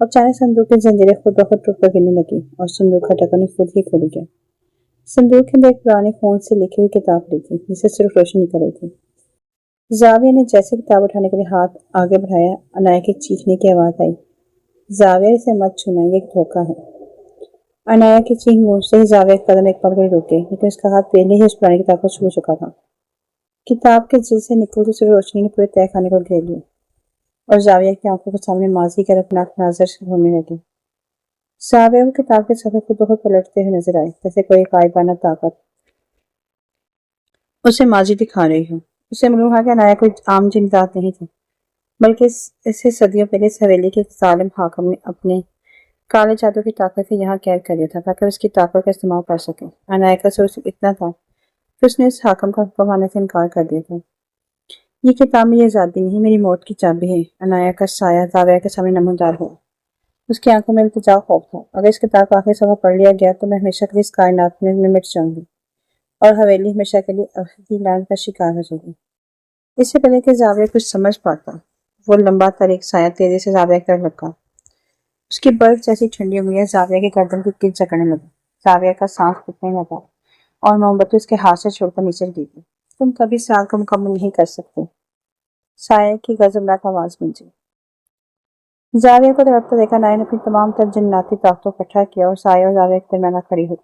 اور اچانک صندوق کی زنجیریں خود بخود ٹوٹ کر گرنے لگی اور صندوق کا ڈھکن خود ہی کھل گیا۔ صندوق کے اندر ایک پرانے خون سے لکھی ہوئی کتاب پڑی تھی جسے صرف روشنی کر رہی تھی۔ زاویہ نے جیسے کتاب اٹھانے کے لیے ہاتھ آگے بڑھایا، عنایہ کے چیخنے کی آواز آئی، زاویہ اسے مت چھونا، یہ ایک دھوکہ ہے۔ عنایہ کی چیخ گونجتے ہی زاویہ ایک قدم ایک پل کے لیے رک گئی، لیکن اس کا ہاتھ پہلے ہی اس پرانی کتاب کو چھو چکا تھا۔ کتاب کے جلد سے نکلتی ہوئی روشنی نے پورے تہہ خانے کو گھیر لیا اور زاویہ کی آنکھوں کے سامنے ماضی کے رنگناک مناظر سے گھومنے لگی۔ زاویہ کو کتاب کے صفحے خود بخود پلٹتے ہوئے نظر آئے، جیسے کوئی غائبانہ طاقت اسے ماضی دکھا رہی ہو۔ اسے معلوم ہوا کہ عنایہ کوئی عام جن ذات نہیں تھی، بلکہ اسے صدیوں پہلے اس حویلی کے ظالم حاکم نے اپنے کالے جادو کی طاقت سے یہاں قید کر دیا تھا تاکہ اس کی طاقت کا استعمال کر سکے۔ عنایہ کا صرف اتنا تھا کہ اس نے اس حاکم کا حکم ماننے سے انکار کر دیا تھا۔ یہ کتاب میری آزادی نہیں، میری موت کی چابی ہے۔ عنایہ کا سایہ زاویہ کے سامنے نمودار ہوا۔ اس کی آنکھوں میں التجا خوف تھا۔ اگر اس کتاب کا آخری صفحہ پڑھ لیا گیا تو میں ہمیشہ کے لیے اس کائنات میں مٹ جاؤں گی اور حویلی ہمیشہ کے لیے ابدی لعنت کا شکار ہو جائے گی۔ اس سے پہلے کہ زاویہ کچھ سمجھ پاتا، وہ لمبا تاریک سایہ تیزی سے زاویہ کی طرف لگا۔ اس کی برف جیسی ٹھنڈی انگلیاں زاویہ کی گردن کی گرد جکڑنے لگی۔ زاویہ کا سانس پھٹنے لگا اور موم بتی اس کے ہاتھ سے چھوڑ کر نیچے گر گئی۔ تم کبھی اس رات کو مکمل نہیں کر سکتے، سایہ کی غضبناک آواز گونجی۔ زاویہ کو تڑپتا دیکھا عنایہ نے اپنی تمام تر جناتی طاقتوں کو اکٹھا کیا اور سایہ اور زاویہ کے درمیان کھڑی ہوئی۔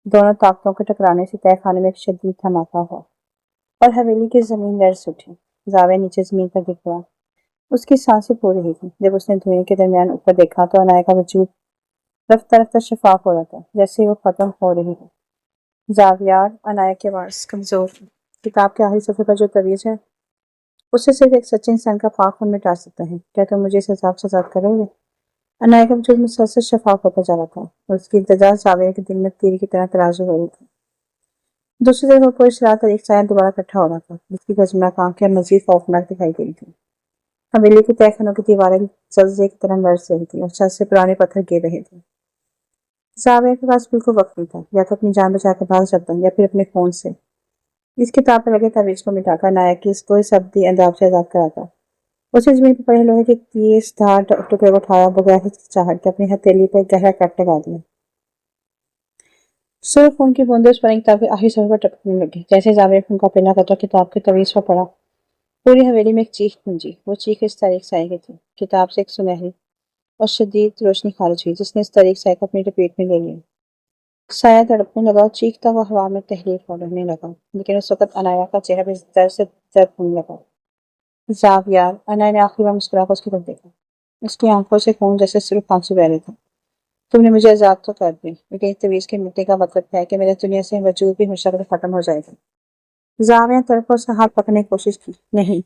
دونوں طاقتوں کے ٹکرانے سے تہہ خانے میں ایک شدید دھماکہ ہوا اور حویلی کی زمین لرز اٹھی۔ زاویہ نیچے زمین پر گر پڑا۔ اس کی سانسیں پھول رہی تھی۔ جب اس نے دھوئیں کے درمیان اوپر دیکھا تو عنایہ کا وجود رفتہ رفتہ شفاف ہو رہا تھا، جیسے وہ ختم ہو رہی ہو۔ زاویہ، عنایہ کی آواز کمزور تھی، کتاب کے آخری صفحے پر جو تویز ہے اسے صرف ایک سچے انسان کا پاک خون مٹا سکتا ہے۔ کیا تم مجھے اس عذاب سے آزاد کرو گے؟ عنایہ کا وجود مسلسل شفاف ہوتا جا رہا تھا اور اس کی التجا زاویہ کے دل میں تیر کی طرح ترازو ہو رہی تھی۔ دوسری طرف اوپر اس رات ایک سایہ دوبارہ اکٹھا ہو رہا تھا، جس کی غضبناک آنکھیں مزید خوفناک دکھائی دے رہی تھیں۔ حویلی کے تہہ خانوں کی دیواریں زلزلے کی طرح لرز رہی تھیں اور چھت سے پرانے پتھر گر رہے تھے۔ زاویہ کے پاس بالکل وقت نہیں تھا، یا تو اپنی جان بچا کر بھاگ سکتا یا پھر اپنے خون سے اس کتاب پر لگے تعویذ کو مٹا کر عنایہ کی اس کو اس ابدی عذاب سے آزاد کراتا۔ اسے زمین پر پڑے لوہے کے تیز دھار ٹکڑے کو اٹھایا، بغیر ہچکچاہٹ کے اپنی ہتھیلی پر گہرا کٹ لگا دیا۔ سرخ خون کی بوندیں اس پرانی کتاب کے آخری صفحے پر ٹپکنے لگی۔ جیسے زاویہ خون کا پہلا قطرہ کتاب کے تویز پر پڑا، پوری حویلی میں ایک چیخ گونجی۔ وہ چیخ اس تاریک سایہ کی تھی۔ کتاب سے ایک سنہری اور شدید روشنی خارج ہوئی، جس نے اس تاریک سایہ کو اپنی لپیٹ میں لے لیا۔ سایہ تڑپنے لگا اور چیختا ہوا ہوا میں تحلیل رہنے لگا، لیکن اس وقت عنایہ کا چہرہ بھی درد سے زرد ہونے لگا۔ زاویہ، عنایہ نے آخری بار مسکرا کر اس کی طرف دیکھا۔ اس کی آنکھوں سے خون جیسے صرف آنسو بہ رہے تھے۔ تم نے مجھے آزاد تو کر دی، لیکن اس تویز کے مٹنے کا مطلب ہے کہ میرے دنیا سے وجود بھی ہمیشہ کے لیے ختم ہو جائے گا۔ زاویہ نے تڑپ کر اس کا ہاتھ پکڑنے کی کوشش کی۔ نہیں،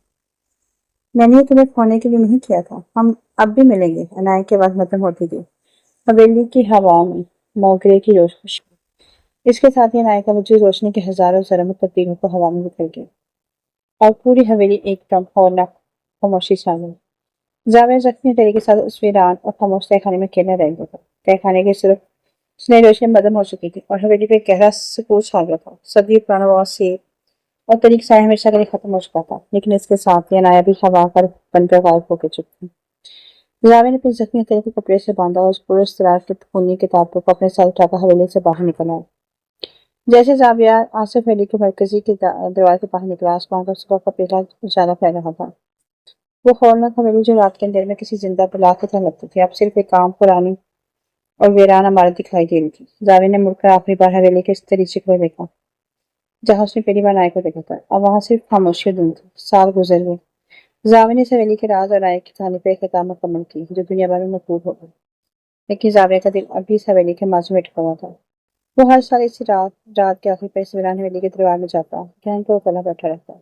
میں نے یہ تمہیں کھونے کے لیے نہیں کیا تھا، ہم اب بھی ملیں گے۔ عنایہ کی آواز مدھم ہوتی گئی۔ حویلی کی ہوا میں موگرے کی خوشبو، اس کے ساتھ ہی عنایہ کا وجود روشنی کے ہزاروں ضرمت تبدیلیوں کو ہوا میں بکھر گیا اور پوری حویلی ایک دم ہولناک خاموشی چھا گئی۔ زاویہ زخمی ہتھیلی کے ساتھ اس ویران اور خاموش تہہ خانے میں اکیلا رہ گیا تھا۔ تہہ خانے کی صرف سنہری روشنی مدھم ہو چکی تھی اور حویلی پہ گہرا سکوت چھا گیا تھا۔ صدیوں پرانا بواسیر اور تاریک سایہ ہمیشہ کے لیے ختم ہو چکا تھا، لیکن اس کے ساتھ ہی عنایہ بھی ہوا پر بن کر غائب ہو کے چکی تھی۔ زاویہ نے اپنی زخمی ہتھیلی کو کپڑے سے باندھا اور اس پورے اضطرار کی خونی کتاب کو اپنے ساتھ اٹھا کر حویلی سے باہر نکل آیا۔ جیسے زاویہ آصف حویلی کے مرکزی کی دیوار سے باہر نکلا، آسمان پر صبح کا پہلا اجالا پھیل رہا تھا۔ وہ ہولناک حویلی جو رات کے اندھیرے میں کسی زندہ بلا کی طرح لگتی تھی، اب صرف ایک عام پرانی اور ویران عمارت دکھائی دے رہی تھی۔ زاویہ نے مڑ کر آخری بار حویلی کے اس دریچے کو دیکھا جہاں اس نے پہلی بار عنایہ کو دیکھا تھا۔ اب وہاں صرف خاموشی اور دھند تھی۔ سال گزر گئے۔ زاویہ نے اس حویلی کے راز اور عنایہ کی کہانی پر ایک کتاب مکمل کی جو دنیا بھر میں مقبول ہو گئی، لیکن زاویہ کا دل اب بھی اس حویلی کے ماضی میں اٹکا ہوا تھا۔ وہ ہر سال اسی رات کے آخر پر اس ویران حویلی کے دربار میں جاتا، گہن پر اکیلا بیٹھا رہتا۔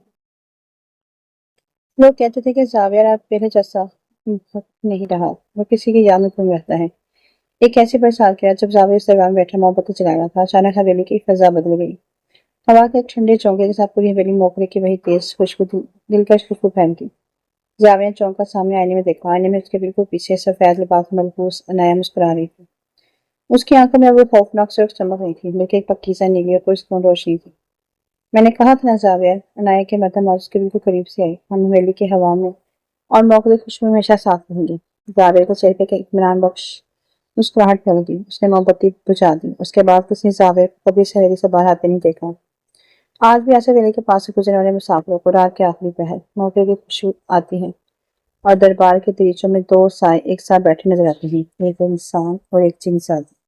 لوگ کہتے تھے کہ زاویہ اب پہلے جیسا نہیں رہا، وہ کسی کی یاد میں گم رہتا ہے۔ ایک ایسی برسات کی رات جب زاویہ اس دربار میں بیٹھا موم بتی جلا رہا تھا، اچانک حویلی کی فضا بدل گئی۔ ہوا کے ایک ٹھنڈے جھونکے کے ساتھ پوری حویلی موگرے کی وہی تیز خوشبو، دلکش خوشبو پھیل گئی۔ زاویہ نے چونک کر سامنے آئینے میں دیکھا۔ آئینے میں اس کے بالکل پیچھے سفید لباس میں ملبوس عنایہ مسکرا رہی تھی۔ اس کی آنکھوں میں اب وہ خوفناک سرخ چمک نہیں تھی، بلکہ ایک پکیزہ نیلی اور پرسکون روشنی تھی۔ میں نے کہا تھا نا زاویہ، عنایہ کے مدھم اور اس کے بالکل قریب سے آئی، ہم حویلی کی ہوا میں اور موگرے خوشبو میں ہمیشہ ساتھ رہیں گے۔ زابر کو چہرے کے اطمینان بخش مسکراہٹ پھینک دی۔ اس نے موم بتی بجھا دی۔ اس کے بعد کسی نے زابر کو کبھی اس حویلی سے باہر آتے نہیں دیکھا۔ آج بھی ایسے حویلی کے پاس سے گزرنے والے مسافروں کو رات کے آخری پہر موقع کی خوشبو آتی ہے اور دربار کے دریچوں میں دو سائے ایک ساتھ بیٹھے نظر آتے ہیں، ایک انسان اور ایک جن سادی۔